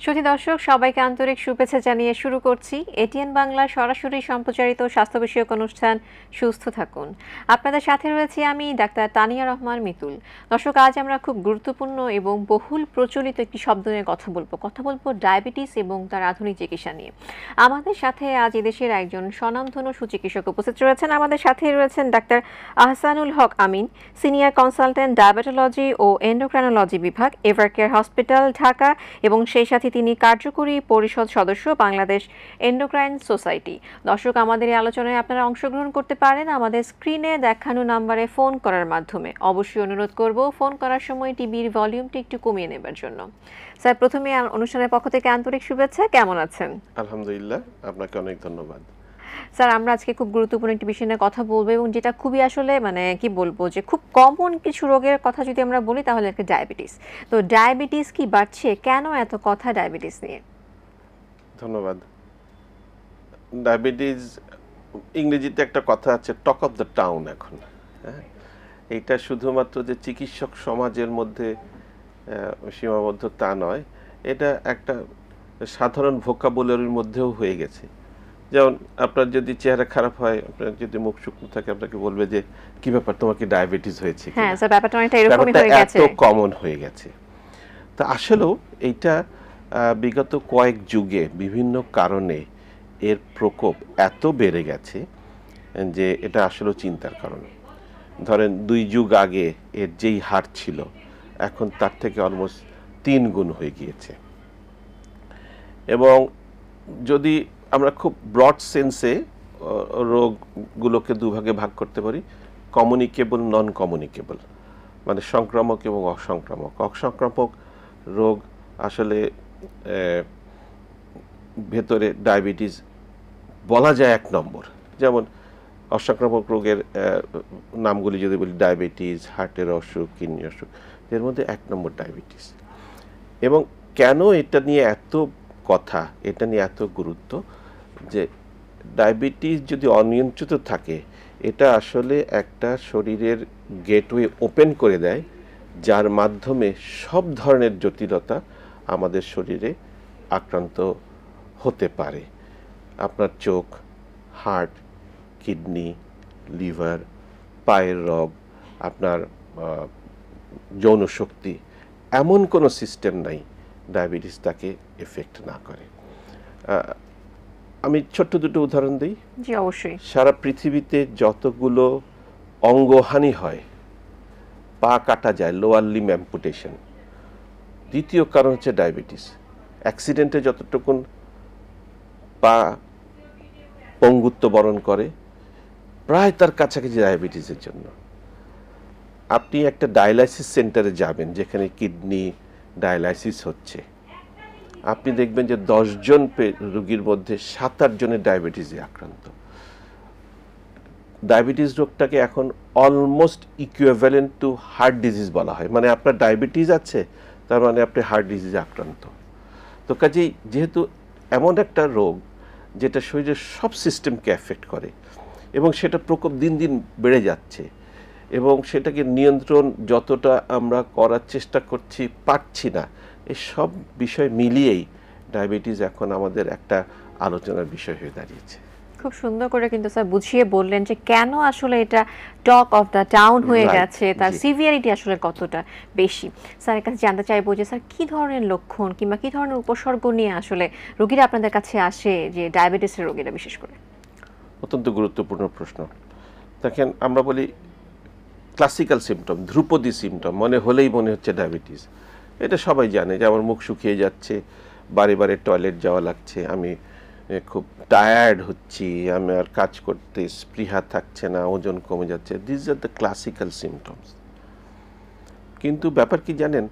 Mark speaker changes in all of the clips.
Speaker 1: সুধী দর্শক সবাইকে আন্তরিক শুভেচ্ছা জানিয়ে শুরু করছি এটিএন বাংলা সরাসরি সম্প্রচারিত স্বাস্থ্য বিষয়ক অনুষ্ঠান সুস্থ থাকুন। আপনাদের সাথে রয়েছি আমি ডাক্তার তানিয়া রহমান মিতুল। দর্শক, আজ আমরা খুব গুরুত্বপূর্ণ এবং বহুল প্রচলিত একটি শব্দ নিয়ে কথা বলবো ডায়াবেটিস এবং তার আধুনিক চিকিৎসা নিয়ে। আমাদের সাথে আজ এদেশের একজন স্বনামধন্য সুচিকিৎসক উপস্থিত রয়েছেন। আমাদের সাথে রয়েছেন ডাক্তার আহসানুল হক আমিন, সিনিয়র কনসালটেন্ট ডায়াবেটোলজি ও এন্ডোক্রাইনোলজি বিভাগ, এভারকেয়ার হসপিটাল, ঢাকা, এবং সেই সাথে তিনি কার্যকরী পরিষদ সদস্য, বাংলাদেশ এন্ডোক্রাইন সোসাইটি। দর্শক, আমাদের এই আলোচনায় আপনারা অংশগ্রহণ করতে পারেন আমাদের স্ক্রিনে দেখানো নাম্বারে ফোন করার মাধ্যমে। অবশ্যই অনুরোধ করব ফোন করার সময় টিভির ভলিউমটি একটু কমিয়ে নেবার জন্য। স্যার, প্রথমে অনুষ্ঠানের পক্ষ থেকে আন্তরিক শুভেচ্ছা। কেমন আছেন?
Speaker 2: আলহামদুলিল্লাহ, আপনাকে অনেক ধন্যবাদ।
Speaker 1: স্যার, আমরা আজকে খুব গুরুত্বপূর্ণ একটি বিষয় নিয়ে কথা বলবো, এবং যেটা খুবই আসলে কি বলবো, যে খুব কমন কিছু রোগের কথা যদি আমরা বলি তাহলে একটা ডায়াবেটিস। তো ডায়াবেটিস কি বাড়ছে, কেন এত কথা ডায়াবেটিস নিয়ে?
Speaker 2: ধন্যবাদ। ডায়াবেটিস, ইংরেজিতে একটা কথা আছে, টক অফ দ্য টাউন। এখন এইটা শুধুমাত্র যে চিকিৎসক সমাজের মধ্যে সীমাবদ্ধ তা নয়, এটা একটা সাধারণ ভোকাবুলারির মধ্যেও হয়ে গেছে। যেমন আপনার যদি চেহারা খারাপ হয়, আপনার যদি মুখ শুকনো থাকে, আপনাকে বলবে যে কি ব্যাপার, তোমার কি ডায়াবেটিস হয়েছে?
Speaker 1: হ্যাঁ স্যার, ব্যাপারটা অনেকটা এরকমই হয়ে গেছে,
Speaker 2: এত কমন হয়ে গেছে। তা আসলেও এইটা বিগত কয়েক যুগে বিভিন্ন কারণে এর প্রকোপ এত বেড়ে গেছে যে এটা আসলে চিন্তার কারণ। ধরেন 2 যুগ আগে এর যেই হার ছিল, এখন তার থেকে অলমোস্ট 3 গুণ হয়ে গিয়েছে। এবং যদি আমরা খুব ব্রড সেন্সে রোগগুলোকে দুভাগে ভাগ করতে পারি, কমিউনিকেবল, নন কমিউনিকেবল, মানে সংক্রামক এবং অসংক্রামক। অসংক্রামক রোগ আসলে ভেতরে ডায়াবেটিস বলা যায় 1 নম্বর। যেমন অসংক্রামক রোগের নামগুলি যদি বলি, ডায়াবেটিস, হার্টের অসুখ, কিডনি অসুখ, এর মধ্যে 1 নম্বর ডায়াবেটিস। এবং কেন এটা নিয়ে এত কথা, এটা নিয়ে এত গুরুত্ব, যে ডায়াবেটিস যদি অনিয়ন্ত্রিত থাকে, এটা আসলে একটা শরীরের গেটওয়ে ওপেন করে দেয়, যার মাধ্যমে সব ধরনের জটিলতা আমাদের শরীরে আক্রান্ত হতে পারে। আপনার চোখ, হার্ট, কিডনি, লিভার, পায়ের রগ, আপনার যৌন শক্তি, এমন কোনো সিস্টেম নাই ডায়াবেটিস তাকে এফেক্ট না করে। আমি ছোট্ট দুটো উদাহরণ দিই।
Speaker 1: জি অবশ্যই।
Speaker 2: সারা পৃথিবীতে যতগুলো অঙ্গহানি হয়, পা কাটা যায়, লোয়ার লিম্ব অ্যাম্পুটেশন, দ্বিতীয় কারণ হচ্ছে ডায়াবেটিস। অ্যাক্সিডেন্টে যতটুকুন পা পঙ্গুত্ব বরণ করে, প্রায় তার কাছাকাছি ডায়াবেটিসের জন্য। আপনি একটা ডায়ালাইসিস সেন্টারে যাবেন, যেখানে কিডনি ডায়ালাইসিস হচ্ছে, আপনি দেখবেন যে 10 জন রোগীর মধ্যে 7-8 জনের ডায়াবেটিসে আক্রান্ত। ডায়াবেটিস রোগটাকে এখন almost equivalent to heart disease বলা হয়। মানে আপনার ডায়াবেটিস আছে, তার মানে আপনি হার্ট ডিজিজে আক্রান্ত। তো কাজেই যেহেতু এমন একটা রোগ যেটা শরীরের সব সিস্টেমকে এফেক্ট করে, এবং সেটা প্রকোপ দিন দিন বেড়ে যাচ্ছে, এবং সেটাকে নিয়ন্ত্রণ যতটা আমরা করার চেষ্টা করছি, পারছি না, এই সব বিষয় মিলিয়েই ডায়াবেটিস এখন আমাদের একটা আলোচনার বিষয় হয়ে দাঁড়িয়েছে।
Speaker 1: খুব সুন্দর করে কিন্তু স্যার বুঝিয়ে বললেন যে কেন আসলে এটা টক অফ দ্য টাউন হয়ে গেছে, তার সিভিয়ারিটি আসলে কতটা বেশি। স্যারের কাছে জানতে চাইবো যে স্যার কি ধরনের লক্ষণ কিংবা কি ধরনের উপসর্গ নিয়ে আসলে রোগীরা আপনাদের কাছে আসে, যে ডায়াবেটিসের রোগীরা বিশেষ করে?
Speaker 2: অত্যন্ত গুরুত্বপূর্ণ প্রশ্ন। দেখেন, আমরা বলি ক্লাসিক্যাল সিমটম, ধ্রুপদী সিমটম, মনে হলেই মনে হচ্ছে ডায়াবেটিস। এটা সবাই জানে, যে আমার মুখ শুকিয়ে যাচ্ছে, বারে বারে টয়লেট যাওয়া লাগছে, আমি খুব টায়ার্ড হচ্ছি, আমি আর কাজ করতে স্পৃহা থাকছে না, ওজন কমে যাচ্ছে। This are the classical symptoms. কিন্তু ব্যাপার কি জানেন,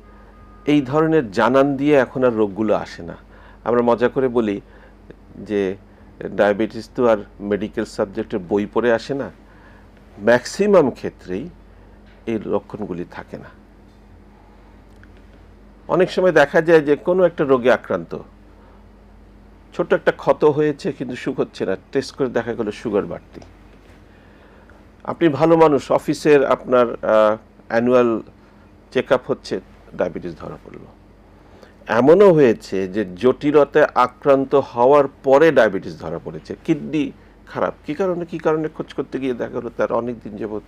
Speaker 2: এই ধরনের জানান দিয়ে এখন আর রোগগুলো আসে না। আমরা মজা করে বলি যে ডায়াবেটিস তো আর মেডিকেল সাবজেক্টের বই পড়ে আসে না। ম্যাক্সিমাম ক্ষেত্রেই এই লক্ষণগুলি থাকে না। অনেক সময় দেখা যায় যে কোনো একটা রোগে আক্রান্ত, ছোট একটা ক্ষত হয়েছে কিন্তু শুকোচ্ছে না, টেস্ট করে দেখা গেল সুগার বাড়তি। আপনি ভালো মানুষ, অফিসের আপনার অ্যানুয়াল চেক আপ হচ্ছে, ডায়াবেটিস ধরা পড়লো। এমনও হয়েছে যে জটিলতায় আক্রান্ত হওয়ার পরে ডায়াবেটিস ধরা পড়েছে, কিডনি খারাপ, কি কারণে খোঁজ করতে গিয়ে দেখা হলো তার অনেক দিন যাবৎ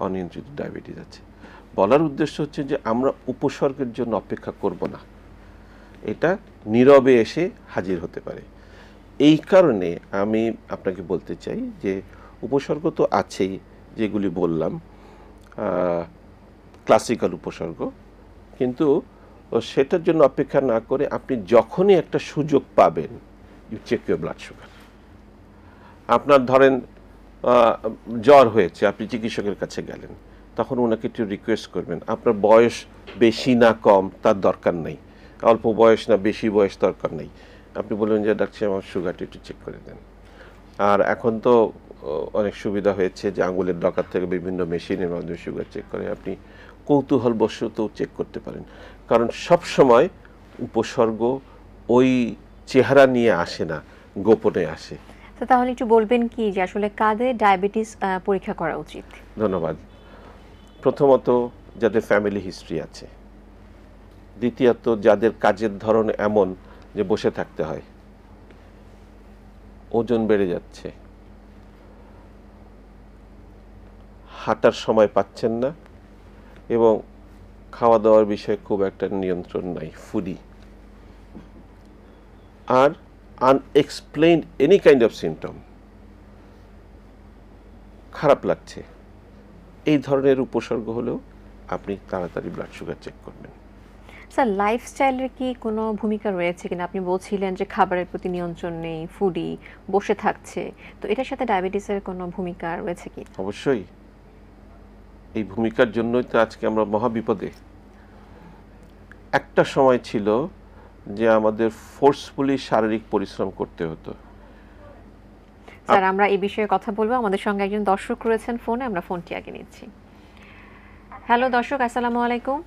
Speaker 2: অনিয়ন্ত্রিত ডায়াবেটিস আছে। বলার উদ্দেশ্য হচ্ছে যে আমরা উপসর্গের জন্য অপেক্ষা করব না, এটা নীরবে এসে হাজির হতে পারে। এই কারণে আমি আপনাকে বলতে চাই যে উপসর্গ তো আছেই, যেগুলি বললাম ক্লাসিক্যাল উপসর্গ, কিন্তু সেটার জন্য অপেক্ষা না করে আপনি যখনই একটা সুযোগ পাবেন you check your blood sugar. আপনার ধরেন জ্বর হয়েছে, আপনি চিকিৎসকের কাছে গেলেন, তখন ওনাকে একটু রিকোয়েস্ট করবেন, আপনার বয়স বেশি না কম তার দরকার নেই, অল্প বয়স না বেশি বয়স দরকার নেই, আপনি বলবেন যে ডাক্তার আমার সুগারটা একটু চেক করে দেন। আর এখন তো অনেক সুবিধা হয়েছে যে আঙুলের ডকার থেকে বিভিন্ন মেশিনের মাধ্যমে সুগার চেক করে, আপনি কৌতূহলবশত চেক করতে পারেন। কারণ সব সময় উপসর্গ ওই চেহারা নিয়ে আসে না, গোপনে আসে।
Speaker 1: তো তাহলে একটু বলবেন কি যে আসলে কাদের ডায়াবেটিস পরীক্ষা করা উচিত?
Speaker 2: ধন্যবাদ। প্রথমত যাদের ফ্যামিলি হিস্ট্রি আছে, দ্বিতীয়ত যাদের কাজের ধরন এমন যে বসে থাকতে হয়, ওজন বেড়ে যাচ্ছে, হাঁটার সময় পাচ্ছেন না, এবং খাওয়া দাওয়ার বিষয়ে খুব একটা নিয়ন্ত্রণ নাই, ফুডি, আর unexplained any kind of symptom, খারাপ লাগছে, এই ধরনের উপসর্গ হলেও আপনি তাড়াতাড়ি ব্লাড সুগার চেক করবেন।
Speaker 1: স্যার, লাইফস্টাইলের কি কোনো ভূমিকা রয়েছে কিনা? আপনি বলছিলেন যে খাবারের প্রতি নিয়ন্ত্রণ নেই, ফুডি, বসে থাকছে, তো এটার সাথে ডায়াবেটিসের কোনো ভূমিকা রয়েছে কি?
Speaker 2: অবশ্যই, এই ভূমিকার জন্যই তো আজকে আমরা মহাবিপদে। একটা সময় ছিল যে আমাদের ফোর্সফুলি শারীরিক পরিশ্রম করতে হতো।
Speaker 1: স্যার, আমরা এই বিষয়ে কথা বলবো, আমাদের সঙ্গে একজন দর্শক রয়েছেন ফোনে, আমরা ফোনটি আগে নিচ্ছি। হ্যালো দর্শক, আসসালামু আলাইকুম।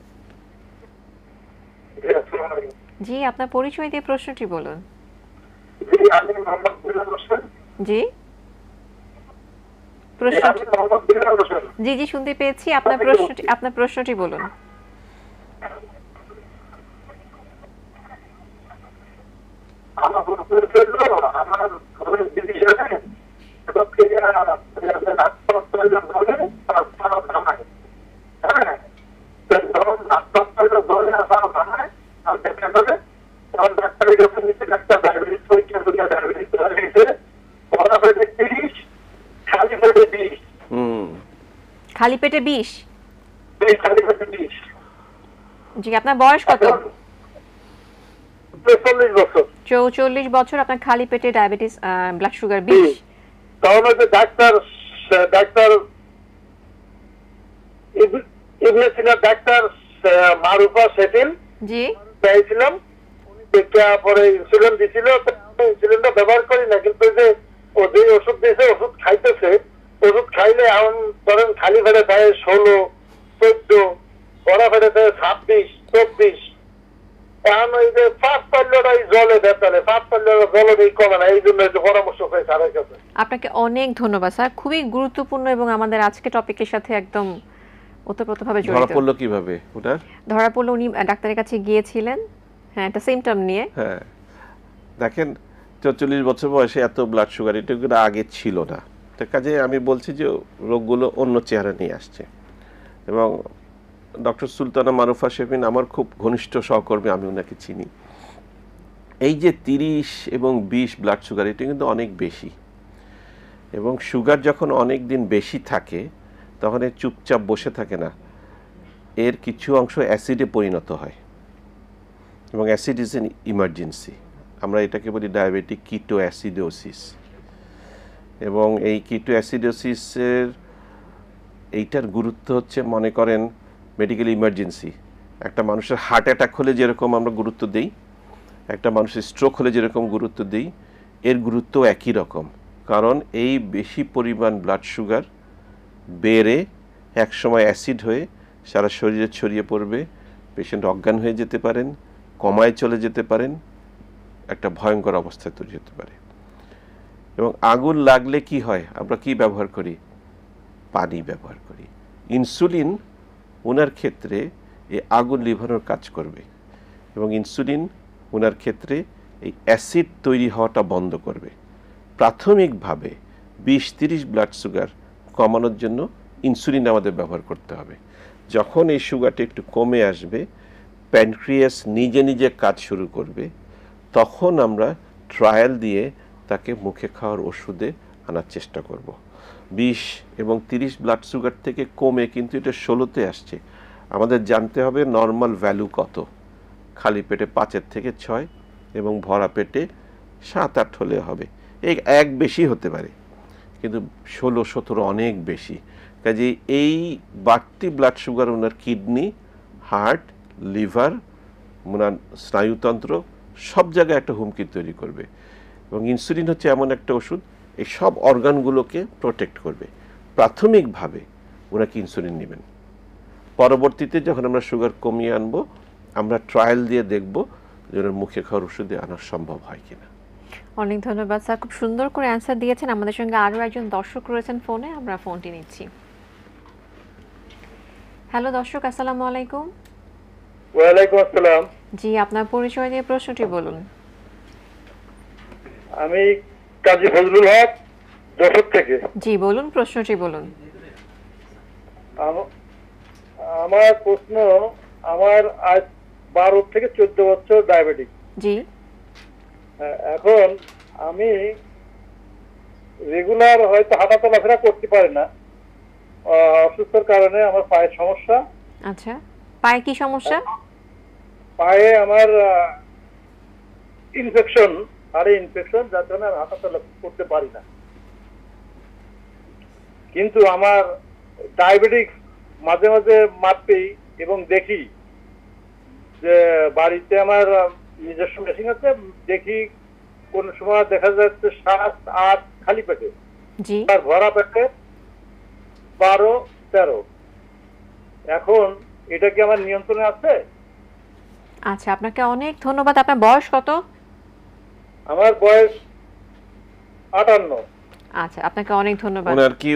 Speaker 1: জি, আপনার পরিচয় দিয়ে প্রশ্নটি বলুন। জি, জি জি শুনতে পেয়েছি, আপনার প্রশ্নটি বলুন। খালি পেটে 20? জি, আপনার বয়স কত? 44 বছর, আপনার খালি পেটে ডায়াবেটিস, ব্লাড সুগার 20।
Speaker 3: তাহলে যে ডাক্তার ইবনে সিনা ডাক্তার মারুফা সেফিল
Speaker 1: জি
Speaker 3: পেয়েছিলাম, উনি দেখে পরে ইনসুলিন দিছিল, ইনসুলিনটা ব্যবহার করি না, কিন্তু যে ও যে ওষুধ দিয়েছে ওষুধ খাইতেছে, ওষুধ খাইলে এখন ধরেন খালি পেটে দেয় 16, 14, ভরা পেটে দেয় 26, 24, এখন ওই যে ফাঁস পাল্যটাই জলে দেয়, ফাঁস পাল্যটা জলে দিয়ে কমে না, এই জন্য একটু পরামর্শ পাই স্যারের কাছে।
Speaker 1: আপনাকে অনেক ধন্যবাদ স্যার, খুবই গুরুত্বপূর্ণ এবং আমাদের আজকে টপিকের সাথে একদম ওতপ্রোতভাবে জড়িত।
Speaker 2: ধরা পড়লো কিভাবে ওটার?
Speaker 1: ধরা পড়লো উনি ডাক্তারের কাছে গিয়েছিলেন, হ্যাঁ, একটা সিমটম নিয়ে।
Speaker 2: হ্যাঁ, দেখেন 44 বছর বয়সে এত ব্লাড সুগার, এটা কিন্তু আগে ছিল না। তার কাজে আমি বলছি যে রোগগুলো অন্য চেহারা নিয়ে আসছে। এবং ডক্টর সুলতানা মারুফা শেফিন আমার খুব ঘনিষ্ঠ সহকর্মী, আমি ওনাকে চিনি। এই যে 30 এবং 20 ব্লাড সুগার, এটা কিন্তু অনেক বেশি, এবং সুগার যখন অনেক দিন বেশি থাকে তখন এর চুপচাপ বসে থাকে না, এর কিছু অংশ অ্যাসিডে পরিণত হয়, এবং অ্যাসিড ইজ এন ইমার্জেন্সি। আমরা এটাকে বলি ডায়াবেটিক কিটো অ্যাসিডোসিস। এবং এই কিটো অ্যাসিডোসিসের এইটার গুরুত্ব হচ্ছে, মনে করেন মেডিকেল ইমার্জেন্সি, একটা মানুষের হার্ট অ্যাটাক হলে যেরকম আমরা গুরুত্ব দিই, একটা মানুষের স্ট্রোক হলে যেরকম গুরুত্ব দিই, এর গুরুত্ব একই রকম। কারণ এই বেশি পরিমাণ ব্লাড সুগার বেড়ে একসময় অ্যাসিড হয়ে সারা শরীরে ছড়িয়ে পড়বে, পেশেন্ট অজ্ঞান হয়ে যেতে পারেন, কমায় চলে যেতে পারেন, একটা ভয়ঙ্কর অবস্থায় তৈরি হতে পারে। এবং আগুন লাগলে কি হয়, আমরা কি ব্যবহার করি? পানি ব্যবহার করি। ইনসুলিন ওনার ক্ষেত্রে এই আগুন লিভানোর কাজ করবে, এবং ইনসুলিন ওনার ক্ষেত্রে এই অ্যাসিড তৈরি হওয়াটা বন্ধ করবে। প্রাথমিকভাবে 20-30 ব্লাড সুগার কমানোর জন্য ইনসুলিন আমাদের ব্যবহার করতে হবে। যখন এই সুগারটা একটু কমে আসবে, প্যানক্রিয়াস নিজে নিজে কাজ শুরু করবে, তখন আমরা ট্রায়াল দিয়ে তাকে মুখে খাওয়ার ওষুধে আনার চেষ্টা করব। 20 এবং 30 ব্লাড সুগার থেকে কমে কিন্তু এটা 16তে আসছে। আমাদের জানতে হবে নর্মাল ভ্যালু কত। খালি পেটে 5 থেকে 6 এবং ভরা পেটে 7-8 হলে হবে। এক বেশি হতে পারে, কিন্তু 16-17 অনেক বেশি। কাজে এই বাড়তি ব্লাড সুগার ওনার কিডনি, হার্ট, লিভার, ওনার স্নায়ুতন্ত্র সব জায়গায় একটা হুমকি তৈরি করবে। এবং ইনসুলিন হচ্ছে এমন একটা ওষুধ, এই সব অর্গানগুলোকে প্রোটেক্ট করবে। প্রাথমিকভাবে ওনাকে ইনসুলিন নেবেন। পরবর্তীতে যখন আমরা সুগার কমিয়ে আনবো, আমরা ট্রায়াল দিয়ে দেখব যে ওনার মুখে খাওয়ার ওষুধে আনা সম্ভব হয় কিনা।
Speaker 1: অনেক ধন্যবাদ স্যার, খুব সুন্দর করে অ্যান্সার দিয়েছেন। আমাদের সঙ্গে আরও একজন দর্শক রয়েছেন ফোনে, আমরা ফোনটি নিচ্ছি। হ্যালো দর্শক, আসসালামু আলাইকুম।
Speaker 3: ওয়ালাইকুম আসসালাম।
Speaker 1: জি, আপনার পরিচয় দিয়ে প্রশ্নটি বলুন।
Speaker 3: আমি কাজী ফজলুল হক, যশোর থেকে।
Speaker 1: জি বলুন, প্রশ্নটি বলুন।
Speaker 3: আমার প্রশ্ন, আমার আজ 12 থেকে 14 বছর ডায়াবেটিস।
Speaker 1: জি।
Speaker 3: এখন আমি রেগুলার হয়তো হাঁটা চলাফেরা করতে পারি না, অসুস্থর কারণে। আমার পায়ের সমস্যা।
Speaker 1: আচ্ছা, পায়ে কি সমস্যা?
Speaker 3: পায়ে আমার ইনফেকশন, হাড়ে ইনফেকশন, যার জন্য আমি হাঁটা চলা করতে পারি না। কিন্তু আমার ডায়াবেটিস মাঝে মাঝে মাপি এবং দেখি যে বাড়িতে আমার নিজস্ব মেশিন আছে, দেখি কোন সময় দেখা যাচ্ছে 7-8 খালি পেটে,
Speaker 1: জি।
Speaker 3: আর ভরা পেটে 12-13। এখন এটা কি আমার নিয়ন্ত্রণে আছে?
Speaker 1: আচ্ছা, আপনাকে অনেক ধন্যবাদ। আপনার বয়স কত?
Speaker 3: আমার বয়স 58।
Speaker 1: আচ্ছা, আপনাকে অনেক ধন্যবাদ।
Speaker 2: ওনার কি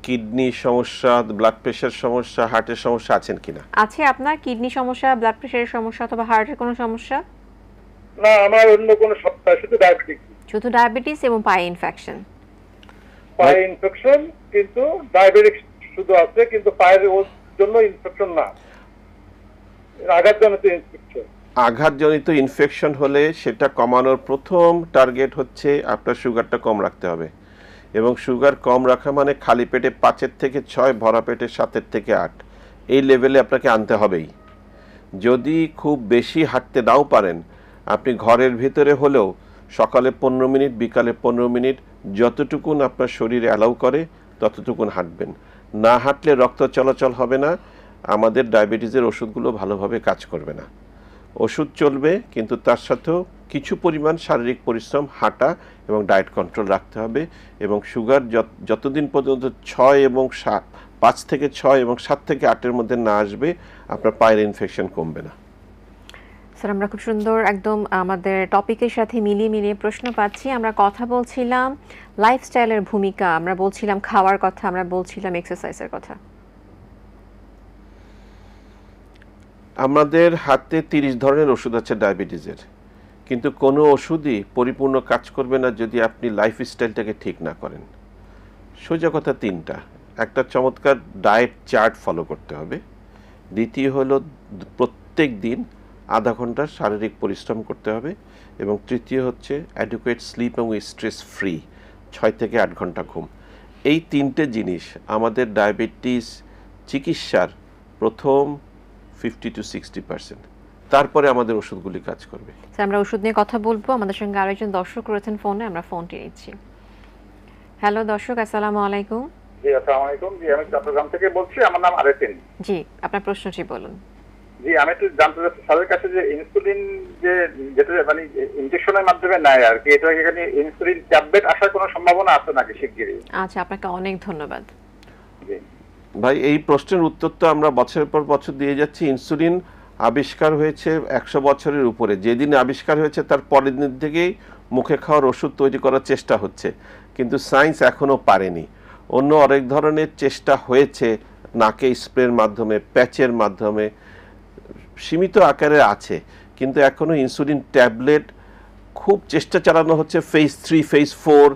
Speaker 2: কিডনি সমস্যা, ব্লাড প্রেশার সমস্যা, হার্টের সমস্যা আছেন কিনা?
Speaker 1: আছে আপনার কিডনি সমস্যা, ব্লাড প্রেশারের সমস্যা অথবা হার্টের কোনো সমস্যা?
Speaker 3: না, আমার অন্য কোনো সমস্যা, শুধু ডায়াবেটিস।
Speaker 1: শুধু ডায়াবেটিস এবং পায়ে ইনফেকশন?
Speaker 3: পায়ে ইনফেকশন, কিন্তু ডায়াবেটিস শুধু আছে, কিন্তু পায়ের জন্য ইনফেকশন না, আঘাতজনিত ইনফেকশন।
Speaker 2: আঘাতজনিত ইনফেকশন হলে সেটা কমানোর প্রথম টার্গেট হচ্ছে আপনার সুগারটা কম রাখতে হবে। এবং সুগার কম রাখা মানে খালি পেটে 5 থেকে 6, ভরা পেটে 7 থেকে 8, এই লেভেলে আপনাকে আনতে হবেই। যদি খুব বেশি হাঁটতে নাও পারেন, আপনি ঘরের ভিতরে হলেও সকালে 15 মিনিট, বিকালে 15 মিনিট, যতটুকুন আপনার শরীরে অ্যালাউ করে ততটুকুন হাঁটবেন। না হাঁটলে রক্ত চলাচল হবে না, আমাদের ডায়াবেটিসের ওষুধগুলো ভালোভাবে কাজ করবে না। ওষুধ চলবে, কিন্তু তার সাথেও কিছু পরিমাণ শারীরিক পরিশ্রম, হাঁটা এবং ডায়েট কন্ট্রোল রাখতে হবে। এবং সুগার যতদিন পর্যন্ত 5 থেকে 6 এবং 7 থেকে 8-এর মধ্যে না আসবে, আপনার পায়ের ইনফেকশন কমবে না।
Speaker 1: স্যার, আমরা খুব সুন্দর একদম আমাদের টপিকের সাথে মিলিয়ে প্রশ্ন পাচ্ছি। আমরা কথা বলছিলাম লাইফস্টাইলের ভূমিকা, আমরা বলছিলাম খাওয়ার কথা, আমরা বলছিলাম এক্সারসাইজের কথা।
Speaker 2: আমাদের হাতে 30 ধরনের ওষুধ আছে ডায়াবেটিসের, কিন্তু কোনো ওষুধই পরিপূর্ণ কাজ করবে না যদি আপনি লাইফস্টাইলটাকে ঠিক না করেন। সোজা কথা 3টা। একটা চমৎকার ডায়েট চার্ট ফলো করতে হবে। দ্বিতীয় হলো প্রত্যেক দিন আধা ঘন্টা শারীরিক পরিশ্রম করতে হবে। এবং তৃতীয় হচ্ছে অ্যাডুকুয়েট স্লিপ এবং স্ট্রেস ফ্রি, 6 থেকে 8 ঘন্টা ঘুম। এই 3টে জিনিস আমাদের ডায়াবেটিস চিকিৎসার প্রথম 50 to 60%। তারপরে আমাদের ওষুধগুলি কাজ করবে।
Speaker 1: স্যার, আমরা ওষুধ নিয়ে কথা বলবো। আমাদের সঙ্গে আরেকজন দর্শক রয়েছেন ফোনে, আমরা ফোনটি নিচ্ছি। হ্যালো দর্শক, আসসালামু আলাইকুম।
Speaker 3: জি, আসসালামু আলাইকুম। জি, আমি চট্টগ্রাম থেকে বলছি, আমার নাম আরেফিন।
Speaker 1: জি, আপনার প্রশ্নটি বলুন।
Speaker 3: জি, আমি একটু জানতে চাচ্ছি স্যারের কাছে যে ইনসুলিন যেটা মানে ইনজেকশনের মাধ্যমে নেয় আর কি, এটা এখানে ইনসুলিন ট্যাবলেট আসার কোনো সম্ভাবনা আছে নাকি শিগগিরই?
Speaker 1: আচ্ছা, আপনাকে অনেক ধন্যবাদ।
Speaker 3: জি
Speaker 2: ভাই, এই প্রশ্নের উত্তর তো আমরা বছরের পর বছর দিয়ে যাচ্ছি। ইনসুলিন আবিষ্কার হয়েছে 100 বছরের উপরে। যেদিন আবিষ্কার হয়েছে তার পরের দিন থেকেই মুখে খাওয়ার ওষুধ তৈরি করার চেষ্টা হচ্ছে, কিন্তু সায়েন্স এখনও পারেনি। অন্য অনেক ধরনের চেষ্টা হয়েছে, নাকে স্প্রের মাধ্যমে, প্যাচের মাধ্যমে, সীমিত আকারে আছে, কিন্তু এখনো ইনসুলিন ট্যাবলেট খুব চেষ্টা চালানো হচ্ছে, ফেজ 3 ফেজ 4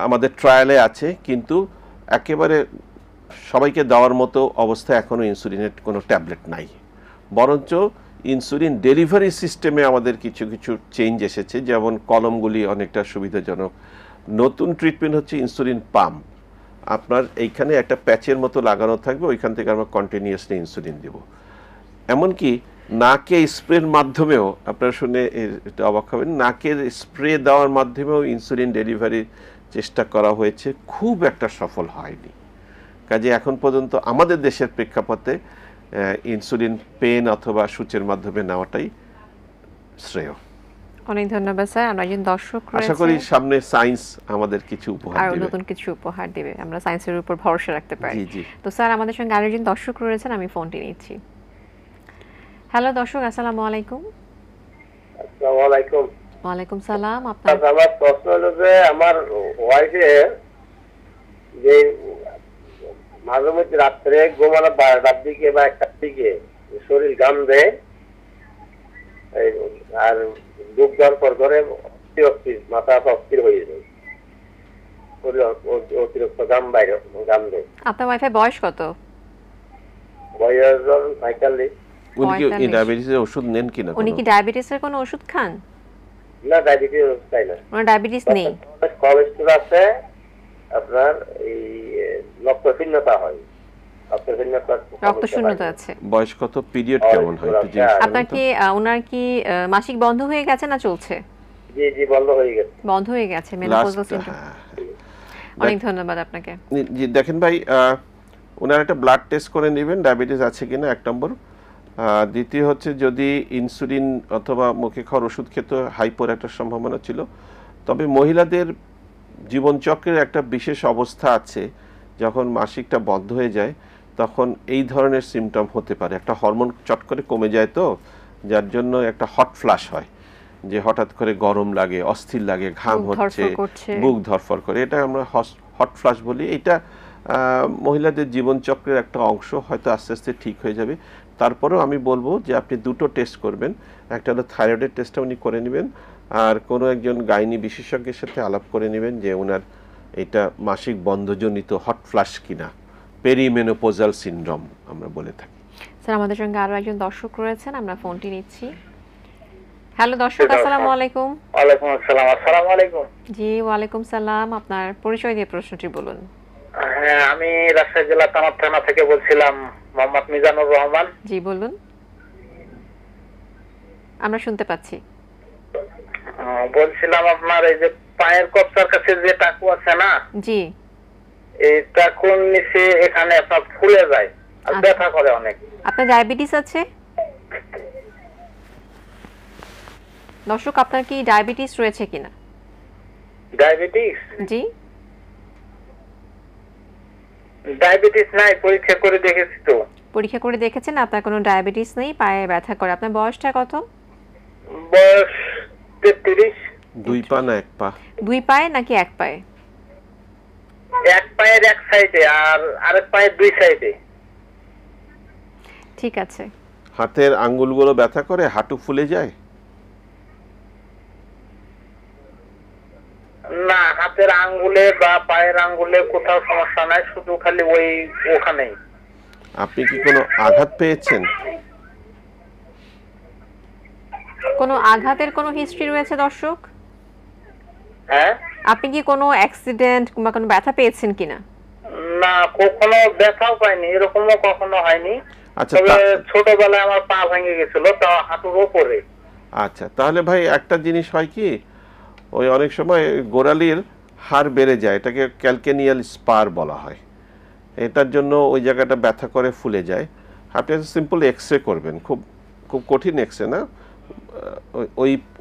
Speaker 2: আমাদের ট্রায়ালে আছে, কিন্তু একেবারে সবাইকে দেওয়ার মতো অবস্থা এখনো ইনসুলিনের কোনো ট্যাবলেট নাই। বরঞ্চ ইনসুলিন ডেলিভারি সিস্টেমে আমাদের কিছু কিছু চেঞ্জ এসেছে, যেমন কলমগুলি অনেকটা সুবিধাজনক। নতুন ট্রিটমেন্ট হচ্ছে ইনসুলিন পাম্প। আপনার এইখানে একটা প্যাচের মতো লাগানো থাকবে, ওইখান থেকে আমরা কন্টিনিউয়াসলি ইনসুলিন দেব। এমনকি নাকে স্প্রের মাধ্যমেও, আপনারা শুনে এটা অবাক হবেন, নাকের স্প্রে দেওয়ার মাধ্যমেও ইনসুলিন ডেলিভারির চেষ্টা করা হয়েছে, খুব একটা সফল হয়নি। কাজে এখন পর্যন্ত আমাদের দেশের প্রেক্ষাপটে ইনসুলিন পেন অথবা সূচের মাধ্যমে নেওয়াটাই শ্রেয়।
Speaker 1: অনেক ধন্যবাদ স্যার। আমরা একজন দর্শক
Speaker 2: আশা করি সামনে সায়েন্স আমাদের কিছু উপহার
Speaker 1: আর
Speaker 2: দেবে,
Speaker 1: নতুন কিছু উপহার দিবে, আমরা সায়েন্সের উপর ভরসা রাখতে পারি।
Speaker 2: জি জি।
Speaker 1: তো স্যার আমাদের সঙ্গে আরেকজন দর্শক রয়েছেন, আমি ফোনটি নিচ্ছি। হ্যালো দর্শক, আসসালামু আলাইকুম।
Speaker 3: আসসালামু আলাইকুম।
Speaker 1: ওয়ালাইকুম সালাম। আপনার
Speaker 3: আমার প্রশ্ন হলো যে আমার ওয়াইফের যে মাঝে মধ্যে রাত্রে ঘুমানো 12টার দিকে বা 1টার দিকে শরীর ঘাম দেয়, আর বুক ধরপর করে অস্থির, মাথা অস্থির হয়ে যায়, শরীর অতিরিক্ত ঘাম দেয়।
Speaker 1: আপনার ওয়াইফের বয়স কত?
Speaker 3: বয়স 45।
Speaker 2: উনি কি
Speaker 1: 45
Speaker 2: ডায়াবেটিসের ওষুধ নেন কিনা?
Speaker 1: উনি কি ডায়াবেটিসের কোনো ওষুধ খান?
Speaker 3: না, ডায়াবেটিস তাই না,
Speaker 1: ওনার ডায়াবেটিস নেই।
Speaker 3: কোলেস্টেরল আছে, আপনার এই রক্তশূন্যতা হয়,
Speaker 1: রক্তশূন্যতা আছে।
Speaker 2: বয়স কত, পিরিয়ড কেমন হয় একটু জিজ্ঞেস করুন
Speaker 1: আপনার
Speaker 2: তো।
Speaker 1: কি ওনার কি মাসিক বন্ধ হয়ে গেছে না চলছে?
Speaker 3: জি জি, বন্ধ হয়ে গেছে।
Speaker 1: বন্ধ হয়ে গেছে, মেনোপজাল
Speaker 2: Last,
Speaker 1: সিনড্রোম।
Speaker 2: হ্যাঁ।
Speaker 1: অনেক ধন্যবাদ আপনাকে।
Speaker 2: জি দেখেন ভাই, ওনার একটা ব্লাড টেস্ট করে নেবেন ডায়াবেটিস আছে কিনা, 1 নম্বর। দ্বিতীয় হচ্ছে যদি ইনসুলিন অথবা মুখে খাওয়ার ওষুধ খেতে হাইপোর একটা সম্ভাবনা ছিল। তবে মহিলাদের জীবনচক্রের একটা বিশেষ অবস্থা আছে, যখন মাসিকটা বন্ধ হয়ে যায় তখন এই ধরনের সিমটম হতে পারে। একটা হরমোন চট করে কমে যায়, তো যার জন্য একটা হট ফ্লাশ হয়, যে হঠাৎ করে গরম লাগে, অস্থির লাগে, ঘাম
Speaker 1: বুক
Speaker 2: হচ্ছে,
Speaker 1: ধড়ফড় করছে।
Speaker 2: বুক ধরফর করে, এটা আমরা হট ফ্লাশ বলি। এটা মহিলাদের জীবনচক্রের একটা অংশ, হয়তো আস্তে আস্তে ঠিক হয়ে যাবে। তারপরেও আমি বলবো যে আপনি দুটো টেস্ট করবেন, একটা হলো থাইরয়েডের টেস্টটা উনি করে নেবেন, আর কোনো একজন গাইনি বিশেষজ্ঞের সাথে আলাপ করে নেবেন যে ওনার এটা মাসিক বন্ধজনিত হট ফ্লাশ কিনা, পেরিমেনোপজাল সিনড্রোম আমরা বলে থাকি।
Speaker 1: স্যার আমাদের সঙ্গে আরো একজন দর্শক রয়েছেন, আমরা ফোনটি নিচ্ছি। হ্যালো দর্শক, আসসালামু আলাইকুম।
Speaker 3: ওয়ালাইকুম আসসালাম। আসসালামু আলাইকুম।
Speaker 1: জি ওয়ালাইকুম সালাম। আপনার পরিচয় দিয়ে প্রশ্নটি বলুন।
Speaker 3: হ্যাঁ, আমি রাজশাহী জেলা তামার থানা থেকে বলছিলাম, মোহাম্মদ মিজানুর রহমান।
Speaker 1: জি বলুন, আমরা শুনতে পাচ্ছি।
Speaker 3: বলছিলাম আপনার এই যে পায়ের কবজার কাছে যে টাকু আছে না,
Speaker 1: জি
Speaker 3: এই টাকুর নিচে এখানে আপনার ফুলে যায় আর
Speaker 1: আচ্ছা।
Speaker 3: ব্যথা করে অনেক।
Speaker 1: আপনার ডায়াবেটিস আছে? দর্শক, আপনার কি ডায়াবেটিস রয়েছে কিনা?
Speaker 3: ডায়াবেটিস?
Speaker 1: জি
Speaker 3: ডায়াবেটিস নাই, পরীক্ষা করে দেখেছি তো।
Speaker 1: পরীক্ষা করে দেখেছেন, আপনার কোনো ডায়াবেটিস নেই, পায়ে ব্যথা করে। আপনার বয়সটা কত?
Speaker 3: বয়স 33।
Speaker 2: 2 পা না 1 পা?
Speaker 1: 2 পায়ে নাকি 1 পায়ে?
Speaker 3: এক পায়ের এক সাইডে আর আরেক পায়ের 2 সাইডে।
Speaker 1: ঠিক আছে।
Speaker 2: হাতের আঙ্গুলগুলো ব্যথা করে, হাঁটু ফুলে যায়?
Speaker 3: না, হাতের আঙ্গুলে বা পায়ের আঙ্গুলে কোথাও সমস্যা নাই, শুধু খালি ওখানেই।
Speaker 2: আপনি কি কোনো আঘাত পেয়েছেন?
Speaker 1: কোনো আঘাতের কোনো হিস্ট্রি রয়েছে দর্শক?
Speaker 3: হ্যাঁ,
Speaker 1: আপনি কি কোনো অ্যাক্সিডেন্ট কিংবা কোনো ব্যথা পেয়েছেন কিনা?
Speaker 3: না, কখনো ব্যথাও পাইনি, এরকমও কখনো হয়নি।
Speaker 2: আচ্ছা
Speaker 3: তবে ছোটবেলায় আমার পা ভেঙে গেছিল, তা হাঁটুর উপরে।
Speaker 2: আচ্ছা, তাহলে ভাই একটা জিনিস হয় কি, ওই অনেক সময় গোড়ালির হাড় বেড়ে যায়, এটাকে ক্যালকেনিয়াল স্পার বলা হয়। এটার জন্য ওই জায়গাটা ব্যথা করে ফুলে যায়। আপনি সিম্পল এক্সরে করবেন, খুব খুব কঠিন এক্সরে না,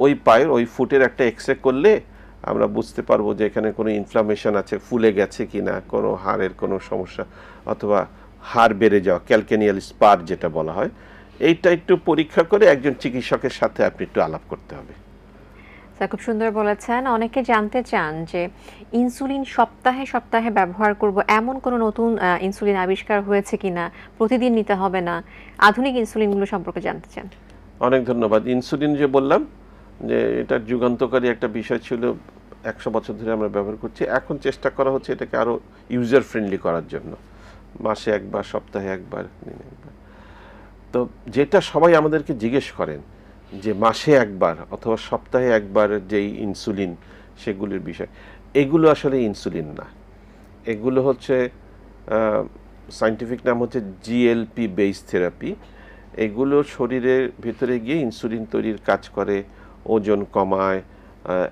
Speaker 2: ওই পায়ের ওই ফুটের একটা এক্সরে করলে আমরা বুঝতে পারবো যে এখানে কোনো ইনফ্লামেশন আছে, ফুলে গেছে কিনা, কোনো হাড়ের কোনো সমস্যা, অথবা হাড় বেড়ে যাওয়া, ক্যালকেনিয়াল স্পার যেটা বলা হয়। এইটা একটু পরীক্ষা করে একজন চিকিৎসকের সাথে আপনি একটু আলাপ করতে হবে।
Speaker 1: স্যার খুব সুন্দর বলেছেন। অনেকে জানতে চান যে ইনসুলিন সপ্তাহে সপ্তাহে ব্যবহার করব, এমন কোনো নতুন ইনসুলিন আবিষ্কার হয়েছে কিনা, প্রতিদিন নিতে হবে না, আধুনিক ইনসুলিনগুলো সম্পর্কে জানতে চান।
Speaker 2: অনেক ধন্যবাদ। ইনসুলিন যে বললাম যে এটার যুগান্তকারী একটা বিষয় ছিল, 100 বছর ধরে আমরা ব্যবহার করছি। এখন চেষ্টা করা হচ্ছে এটাকে আরও ইউজার ফ্রেন্ডলি করার জন্য, মাসে একবার, সপ্তাহে একবার, দিনে একবার। তো যেটা সবাই আমাদেরকে জিজ্ঞেস করেন যে মাসে একবার অথবা সপ্তাহে একবার যেই ইনসুলিন, সেগুলির বিষয়, এগুলো আসলে ইনসুলিন না। এগুলো হচ্ছে সায়েন্টিফিক নাম হচ্ছে জিএলপি বেস থেরাপি। এগুলো শরীরের ভিতরে গিয়ে ইনসুলিন তৈরির কাজ করে, ওজন কমায়,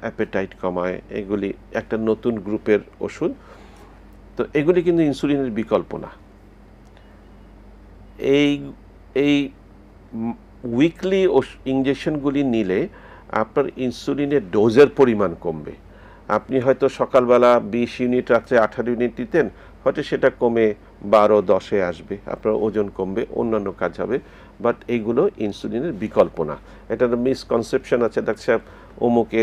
Speaker 2: অ্যাপেটাইট কমায়। এগুলি একটা নতুন গ্রুপের ওষুধ। তো এগুলি কিন্তু ইনসুলিনের বিকল্প না। এই এই উইকলি ইঞ্জেকশনগুলি নিলে আপনার ইনসুলিনের ডোজের পরিমাণ কমবে। আপনি হয়তো সকালবেলা 20 ইউনিট, রাত্রে 18 ইউনিট দিতেন, হয়তো সেটা কমে 12-10-এ আসবে, আপনার ওজন কমবে, অন্যান্য কাজ হবে। বাট এইগুলো ইনসুলিনের বিকল্প না। এটা মিসকনসেপশন আছে, ডাক্তার অমুকে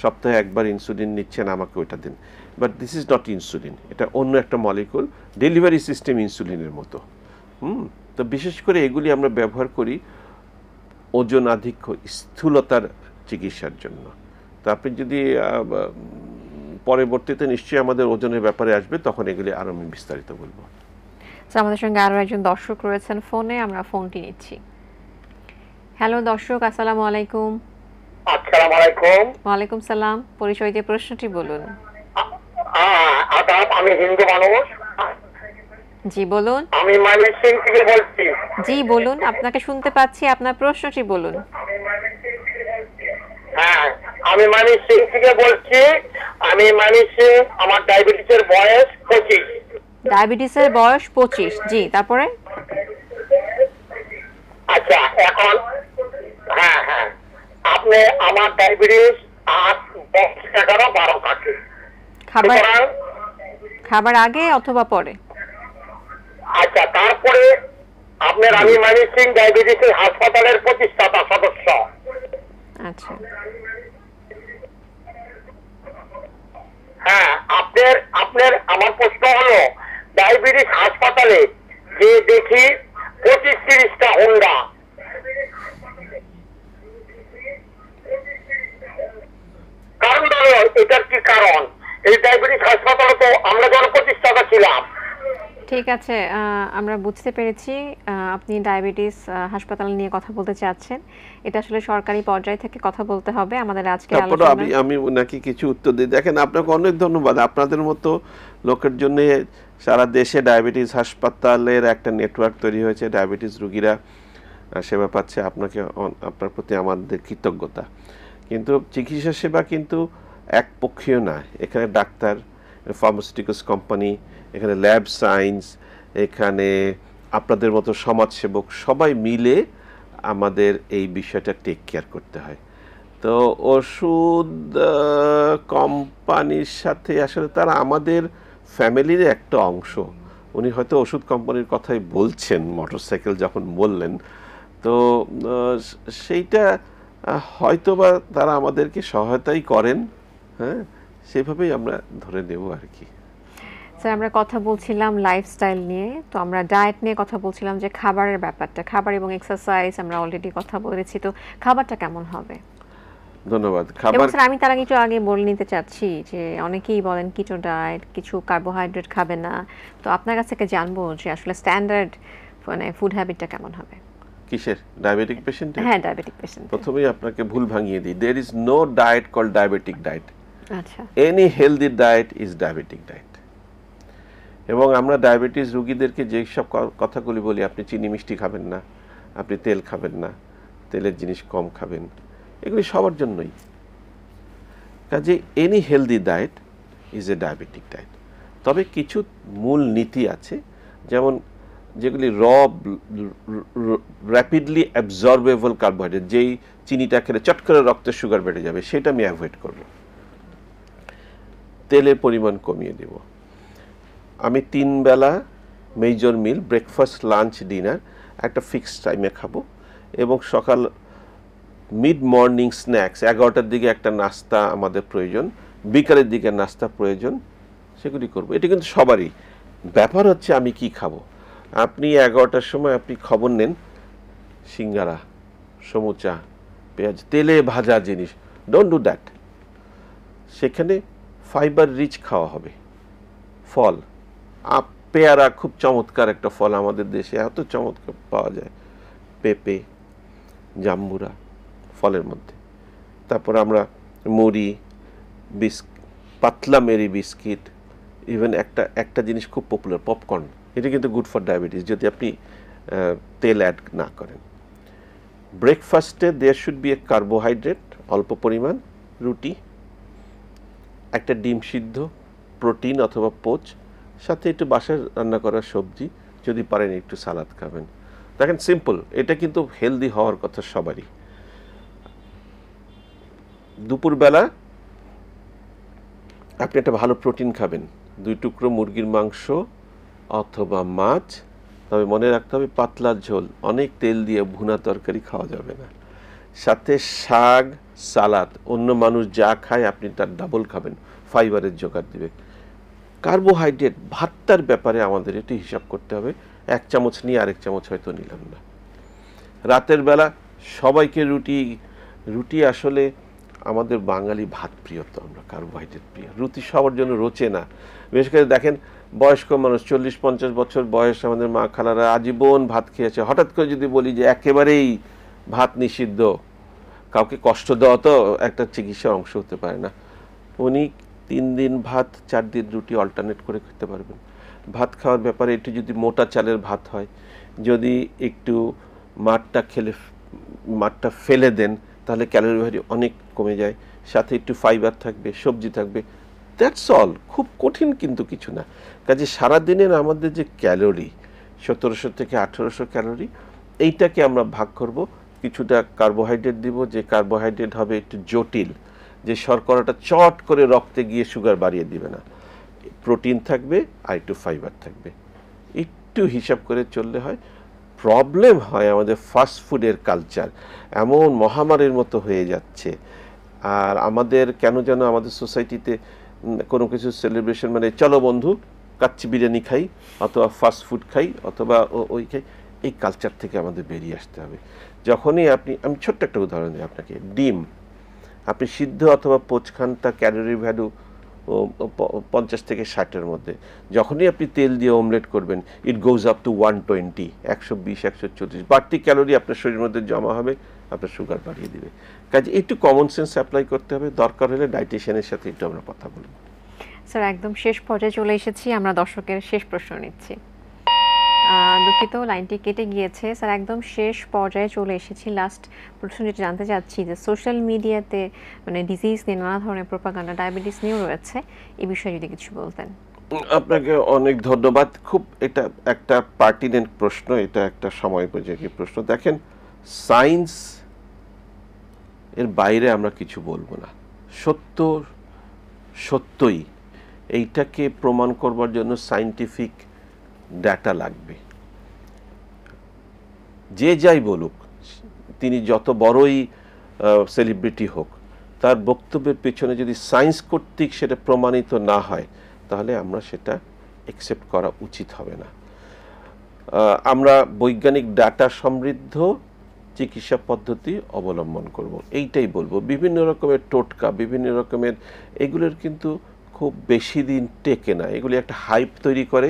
Speaker 2: সপ্তাহে একবার ইনসুলিন নিচ্ছেন, আমাকে ওইটা দিন। But this is not insulin, এটা অন্য একটা মলিকুল, ডেলিভারি সিস্টেম ইনসুলিনের মতো। তো বিশেষ করে এগুলি আমরা ব্যবহার করি ওজন আধিক্য, স্থূলতার চিকিৎসার জন্য। তো আপনি যদি পরবর্তীতে নিশ্চয়ই আমাদের ওজনের ব্যাপারে আসবে, তখন এগুলি আরও আমি বিস্তারিত বলবো।
Speaker 1: আমাদের সঙ্গে আরও একজন দর্শক রয়েছেন ফোনে, আমরা ফোনটি নিচ্ছি। হ্যালো দর্শক, আসসালামু আলাইকুম।
Speaker 3: আসসালামু আলাইকুম।
Speaker 1: ওয়ালাইকুম সালাম, পরিচয় দিয়ে প্রশ্নটি বলুন।
Speaker 3: আদাব, আমি হিন্দু মানুষ।
Speaker 1: জি বলুন।
Speaker 3: আমি ময়মনসিংহ থেকে বলছি।
Speaker 1: জি বলুন, আপনাকে শুনতে পাচ্ছি, আপনার প্রশ্নটি বলুন।
Speaker 3: হ্যাঁ, আমি ময়মনসিংহ থেকে বলছি। আমার ডায়াবেটিসের বয়স 25।
Speaker 1: ডায়াবেটিসের বয়স 25, জি, তারপরে?
Speaker 3: আচ্ছা, এখন হ্যাঁ হ্যাঁ, আপনি আমার ডায়াবেটিস 8, 10, 11, 12 থাকে।
Speaker 1: খাবার আগে অথবা পরে?
Speaker 3: আচ্ছা, তারপরে আপনার আমি ময়মনসিংহ ডায়াবেটিস হাসপাতালের প্রতিষ্ঠাতা সদস্য।
Speaker 1: আচ্ছা,
Speaker 3: হ্যাঁ, আপনার আমার প্রশ্ন হলো, ডায়াবেটিস হাসপাতালে যে দেখি 25-30টা হুন্ডা, কারণ হলো এটার কি কারণ? এই ডায়াবেটিস হাসপাতালে তো আমরা যখন প্রতিষ্ঠাতা ছিলাম।
Speaker 1: ঠিক আছে, আমরা বুঝতে পেরেছি আপনি ডায়াবেটিস হাসপাতাল নিয়ে কথা বলতে চাচ্ছেন। এটা আসলে সরকারি পর্যায় থেকে কথা বলতে হবে। আমাদের আজকে
Speaker 2: তারপরে আমি নাকি কিছু উত্তর দিই। দেখেন, আপনাকে অনেক ধন্যবাদ। আপনাদের মতো লোকের জন্য সারা দেশে ডায়াবেটিস হাসপাতালের একটা নেটওয়ার্ক তৈরি হয়েছে, ডায়াবেটিস রোগীরা সেবা পাচ্ছে। আপনার প্রতি আমাদের কৃতজ্ঞতা। কিন্তু চিকিৎসা সেবা কিন্তু একপক্ষীয় না। এখানে ডাক্তার, ফার্মাসিউটিক্যালস কোম্পানি, এখানে ল্যাব সায়েন্স, এখানে আপনাদের মতো সমাজসেবক, সবাই মিলে আমাদের এই বিষয়টা টেক কেয়ার করতে হয়। তো ওষুধ কোম্পানির সাথে আসলে তারা আমাদের ফ্যামিলির একটা অংশ। উনি হয়তো ওষুধ কোম্পানির কথাই বলছেন, মোটরসাইকেল যখন বললেন, তো সেইটা হয়তোবা তারা আমাদেরকে সহায়তাই করেন। হ্যাঁ, সেভাবেই আমরা ধরে নেব আর কি।
Speaker 1: স্যার, আমরা কথা বলছিলাম লাইফস্টাইল নিয়ে, তো আমরা ডায়েট নিয়ে কথা বলছিলাম, যে খাবারের ব্যাপারটা, খাবার এবং এক্সারসাইজ আমরা অলরেডি কথা বলেছি। তো খাবারটা কেমন হবে?
Speaker 2: ধন্যবাদ।
Speaker 1: এবং স্যার, আমি তার একটু আগে বলে নিতে চাচ্ছি যে অনেকেই বলেন কিটো ডায়েট, কিছু কার্বোহাইড্রেট খাবে না। তো আপনার কাছ থেকে জানবো যে আসলে স্ট্যান্ডার্ড মানে ফুড হ্যাবিটটা কেমন হবে?
Speaker 2: কিসের? Diabetic patient?
Speaker 1: হ্যাঁ, ডায়াবেটিক পেশেন্ট।
Speaker 2: প্রথমেই আপনাকে ভুল ভাঙিয়ে দিই, there is no diet called diabetic diet.
Speaker 1: আচ্ছা,
Speaker 2: any healthy diet is diabetic diet. এবং আমরা ডায়াবেটিস রোগীদেরকে যেই সব কথাগুলি বলি, আপনি চিনি মিষ্টি খাবেন না, আপনি তেল খাবেন না, তেলের জিনিস কম খাবেন, এগুলি সবার জন্যই। কাজে any healthy diet is a diabetic diet. তবে কিছু মূল নীতি আছে, যেমন যেগুলি র্যাপিডলি অ্যাবজর্বেবল কার্বোহাইড্রেট, যেই চিনিটা খেলে চট করে রক্তের সুগার বেড়ে যাবে, সেটা আমি অ্যাভয়েড করব। তেলের পরিমাণ কমিয়ে দেব। আমি 3 বেলা মেজর মিল, ব্রেকফাস্ট, লাঞ্চ, ডিনার একটা ফিক্সড টাইমে খাবো। এবং সকাল মিড মর্নিং স্ন্যাক্স 11টার দিকে একটা নাস্তা আমাদের প্রয়োজন, বিকালের দিকে নাস্তা প্রয়োজন, সেগুলি করব। এটা কিন্তু সবারই ব্যাপার হচ্ছে আমি কি খাবো। আপনি 11টার সময় আপনি খবর নেন সিঙ্গারা, সমুচা, পেঁয়াজ, তেলে ভাজা জিনিস, ডোন্ট ডু দ্যাট। সেখানে ফাইবার রিচ খাওয়া হবে। ফল, পেয়ারা খুব চমৎকার একটা ফল, আমাদের দেশে এত চমৎকার পাওয়া যায়, পেঁপে, জাম্বুরা ফলের মধ্যে। তারপর আমরা মুড়ি, পাতলা মেরি বিস্কিট, ইভেন একটা জিনিস খুব পপুলার, পপকর্ন, এটা কিন্তু গুড ফর ডায়াবেটিস যদি আপনি তেল অ্যাড না করেন। ব্রেকফাস্টে there should be a carbohydrate, অল্প পরিমাণ, রুটি, একটা ডিম সিদ্ধ, প্রোটিন অথবা পোচ, সাথে একটু বাসায় রান্না করা সবজি, যদি পারেন একটু সালাদ খাবেন। দেখেন সিম্পল, এটা কিন্তু হেলদি হওয়ার কথা সবারই। দুপুরবেলা আপনি একটা ভালো প্রোটিন খাবেন, 2 টুকরো মুরগির মাংস অথবা মাছ, তবে মনে রাখতে হবে পাতলা ঝোল, অনেক তেল দিয়ে ভুনা তরকারি খাওয়া যাবে না। সাথে শাক, সালাদ, অন্য মানুষ যা খায় আপনি তার ডাবল খাবেন, ফাইবারের জোগাড় দিবে। কার্বোহাইড্রেট, ভাতটার ব্যাপারে আমাদের একটু হিসাব করতে হবে, 1 চামচ নিয়ে আরেক চামচ হয়তো নিলাম না। রাতের বেলা সবাইকে রুটি আসলে আমাদের বাঙালি ভাত প্রিয়, তো আমরা কার্বোহাইড্রেট প্রিয়, রুটি সবার জন্য রোচে না। বিশেষ করে দেখেন বয়স্ক মানুষ, 40-50 বছর বয়স, আমাদের মা খালারা আজীবন ভাত খেয়েছে, হঠাৎ করে যদি বলি যে একেবারেই ভাত নিষিদ্ধ, কাউকে কষ্ট দেওয়া তো একটা চিকিৎসার অংশ হতে পারে না। উনি 3 দিন ভাত, 4 দিন রুটি অল্টারনেট করে খেতে পারবেন। ভাত খাওয়ার ব্যাপারে একটু যদি মোটা চালের ভাত হয়, যদি একটু মাঠটা ফেলে দেন, তাহলে ক্যালোরি ভ্যালু অনেক কমে যায়, সাথে একটু ফাইবার থাকবে, সবজি থাকবে, দ্যাটস অল। খুব কঠিন কিন্তু কিছু না। কাজে সারাদিনের আমাদের যে ক্যালোরি 1700 থেকে 1800 ক্যালোরি, এইটাকে আমরা ভাগ করব, কিছুটা কার্বোহাইড্রেট দিব, যে কার্বোহাইড্রেট হবে একটু জটিল, যে শর্করাটা চট করে রক্তে গিয়ে সুগার বাড়িয়ে দিবে না, প্রোটিন থাকবে আর একটু ফাইবার থাকবে, একটু হিসাব করে চললে হয়। প্রবলেম হয় আমাদের ফাস্ট ফুডের কালচার এমন মহামারীর মতো হয়ে যাচ্ছে, আর আমাদের কেন যেন আমাদের সোসাইটিতে কোনো কিছু সেলিব্রেশন মানে চলো বন্ধু কাচ্চি বিরিয়ানি খাই, অথবা ফাস্ট ফুড খাই, অথবা ওই খাই, এই কালচার থেকে আমাদের বেরিয়ে আসতে হবে। যখনই আমি ছোট্ট একটা উদাহরণ দিই আপনাকে, ডিম আপনি সিদ্ধ অথবা পোচ খান, তার ক্যালোরি ভ্যালু 50 থেকে 60-এর মধ্যে। যখনই আপনি তেল দিয়ে অমলেট করবেন, ইট গোজ আপ টু 120, 120-140 বাড়তি ক্যালোরি আপনার শরীরের মধ্যে জমা হবে, আপনার সুগার বাড়িয়ে দিবে। কাজে একটু কমন সেন্স অ্যাপ্লাই করতে হবে, দরকার হলে ডায়েটিশিয়ানের সাথে একটু আমরা কথা বলব।
Speaker 1: স্যার একদম শেষ পর্যায়ে চলে এসেছি, আমরা দর্শকের শেষ প্রশ্ন নিচ্ছি। দুঃখিত, লাইনটি কেটে গিয়েছে। স্যার একদম শেষ পর্যায়ে চলে এসেছি, লাস্ট প্রশ্ন যেটা জানতে চাচ্ছি যে সোশ্যাল মিডিয়াতে মানে ডিজিজ নিয়ে নানা ধরনের প্রোপাগান্ডা ডায়াবেটিস নিয়েও রয়েছে, এই বিষয়ে যদি কিছু বলতেন।
Speaker 2: আপনাকে অনেক ধন্যবাদ। খুব এটা একটা পার্টিনেন্ট প্রশ্ন, এটা একটা সময় উপযোগী প্রশ্ন। দেখেন, সায়েন্স এর বাইরে আমরা কিছু বলবো না, সত্যই এইটাকে প্রমাণ করবার জন্য সায়েন্টিফিক ডাটা লাগবে। যে যাই বলুক, তিনি যত বড়ই সেলিব্রিটি হোক, তার বক্তব্যের পেছনে যদি সায়েন্স কর্তৃক সেটা প্রমাণিত না হয়, তাহলে আমরা সেটা অ্যাকসেপ্ট করা উচিত হবে না। আমরা বৈজ্ঞানিক ডাটা সমৃদ্ধ চিকিৎসা পদ্ধতি অবলম্বন করব, এইটাই বলবো। বিভিন্ন রকমের টোটকা, বিভিন্ন রকমের এগুলোর কিন্তু খুব বেশি দিন টেকে না, এগুলি একটা হাইপ তৈরি করে,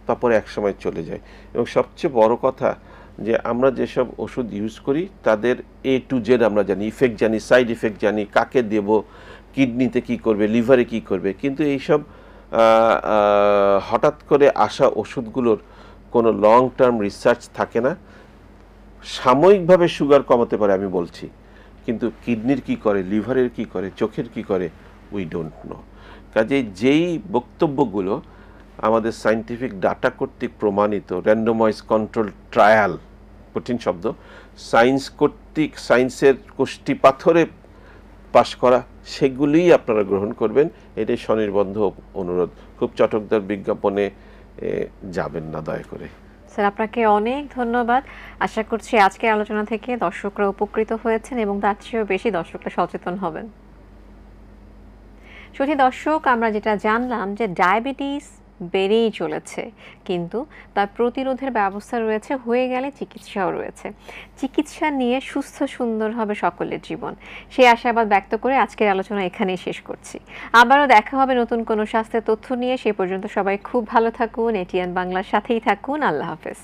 Speaker 2: তারপরে একসময় চলে যায়। এবং সবচেয়ে বড় কথা যে আমরা যেসব ওষুধ ইউজ করি তাদের A to Z আমরা জানি, ইফেক্ট জানি, সাইড ইফেক্ট জানি, কাকে দেব, কিডনিতে কি করবে, লিভারে কি করবে, কিন্তু এইসব হঠাৎ করে আসা ওষুধগুলোর কোনো লং টার্ম রিসার্চ থাকে না। সাময়িকভাবে সুগার কমাতে পারে আমি বলছি, কিন্তু কিডনির কি করে, লিভারের কি করে, চোখের কি করে, উই ডোন্ট নো। কাজেই যেই বক্তব্যগুলো আমাদের সায়েন্টিফিক ডাটা কর্তৃক প্রমাণিত, র্যান্ডমাইজ কন্ট্রোল ট্রায়াল, কঠিন শব্দ, সায়েন্স কর্তৃক সায়েন্সের কোষ্ঠী পাথরে পাশ করা, সেগুলিই আপনারা গ্রহণ করবেন, এটাই স্বনির্বন্ধ অনুরোধ। খুব চটকদার বিজ্ঞাপনে যাবেন না দয়া করে।
Speaker 1: স্যার আপনাকে অনেক ধন্যবাদ। আশা করছি আজকের আলোচনা থেকে দর্শকরা উপকৃত হয়েছেন এবং তার চেয়েও বেশি দর্শকরা সচেতন হবেন। শুধু দর্শক, আমরা যেটা জানলাম যে ডায়াবেটিস বেড়েই চলেছে, কিন্তু তার প্রতিরোধের ব্যবস্থা রয়েছে, হয়ে গেলে চিকিৎসাও রয়েছে। চিকিৎসা নিয়ে সুস্থ সুন্দর হবে সকলের জীবন, সেই আশাবাদ ব্যক্ত করে আজকের আলোচনা এখানেই শেষ করছি। আবারও দেখা হবে নতুন কোনো স্বাস্থ্যের তথ্য নিয়ে। সে পর্যন্ত সবাই খুব ভালো থাকুন, এটিএন বাংলার সাথেই থাকুন। আল্লাহ হাফেজ।